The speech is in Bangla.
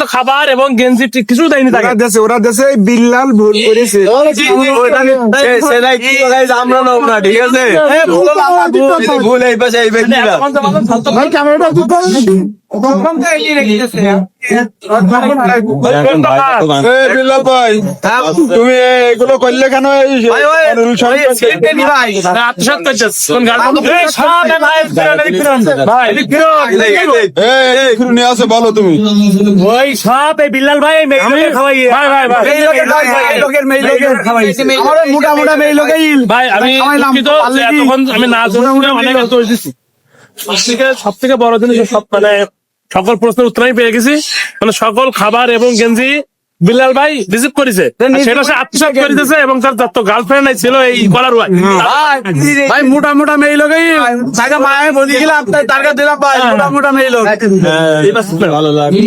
পর্যন্ত খাবার এবং গেঞ্জি কিছু দেয়নি তাকে। ওরা দেশে বিল্লাল ভুল করেছে। আমরা লোক না, ঠিক আছে, ভুল এই পাশে এই ব্যক্তিরা। বিল্লাল ভাই, তুমি এগুলো করলে কেন? নিয়ে আসে বলো তুমি। ওই সব এই বিল্লাল ভাই মোটা মোটা মেয়ে লোকেই ভাই, আমি আমি না অনেক সব থেকে বড় জিনিস, সব মানে সকল প্রশ্নের উত্তর আমি পেয়ে গেছি। মানে সকল খাবার এবং গেঞ্জি বিল্লাল ভাই রিসিভ করেছে, সেটা সে আত্মসাৎ করে দিয়েছে এবং তার যত গার্লফ্রেন্ড ছিল এই কলার ভাই মোটা মোটা মেয়ে লোকেই তাকে মায়ে বলি গেলাম, তার কাছে দিলাম ভাই মোটা মোটা মেয়ে লোক। ভালো লাগে।